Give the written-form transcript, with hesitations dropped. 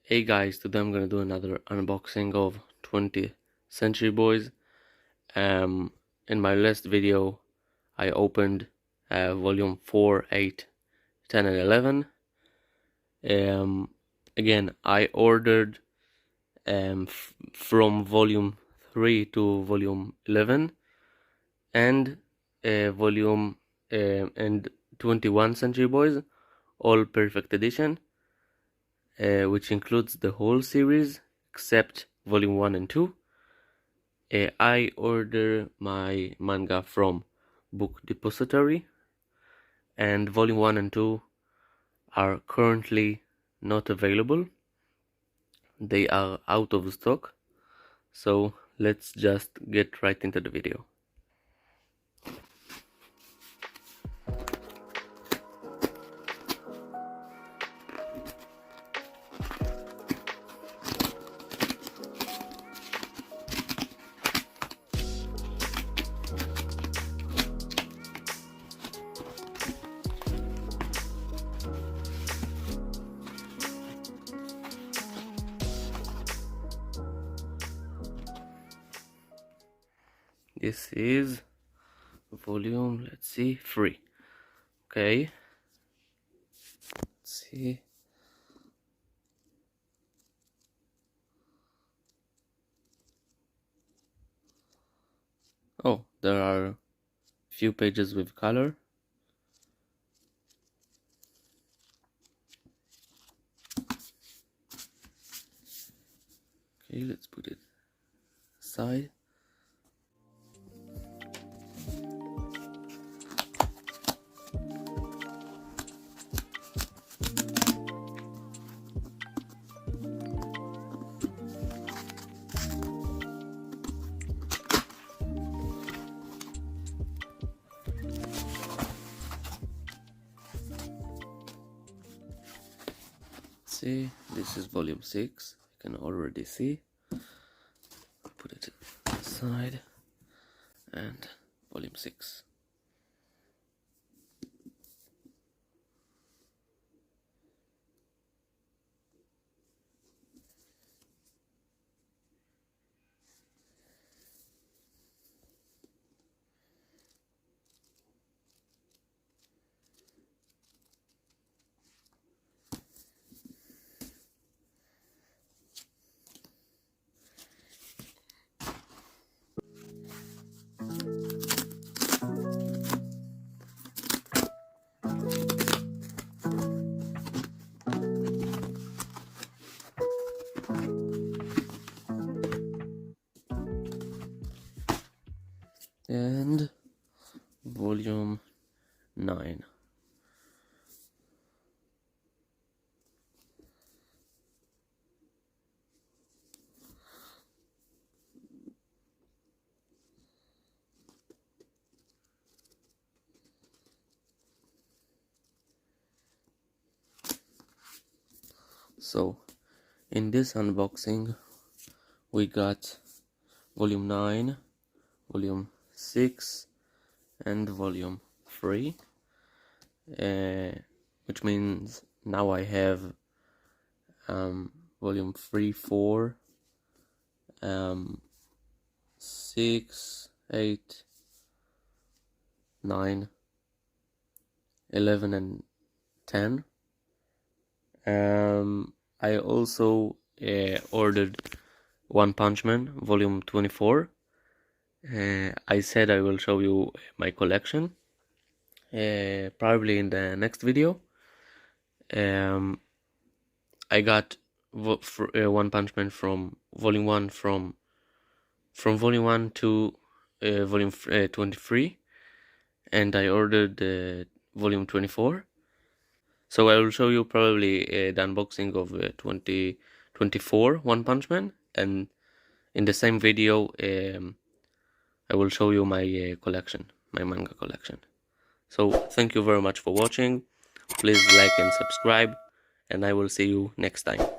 Hey guys, today I'm gonna do another unboxing of 20th Century Boys. In my last video I opened volume 4, 8, 10 and 11. Again, I ordered from volume 3 to volume 11 and volume and 21 Century Boys, all perfect edition. Which includes the whole series except volume 1 and 2. I order my manga from Book Depository, and volume 1 and 2 are currently not available. They are out of stock, so let's just get right into the video. This is volume, let's see, 3. Okay, let's see. Oh, there are few pages with color. Okay, let's put it aside. See, this is volume 6. You can already see. Put it aside, and volume 6. And volume 9. So in this unboxing we got volume 9, volume 6 and volume 3, which means now I have volume 3, 4, 6, 8, 9, 11 and 10. I also ordered One Punch Man volume 24. I said I will show you my collection probably in the next video. I got One Punch Man from volume 1 from volume 1 to volume 23, and I ordered volume 24. So I will show you probably the unboxing of 2024 One Punch Man, and in the same video I will show you my collection, my manga collection. So thank you very much for watching. Please like and subscribe, and I will see you next time.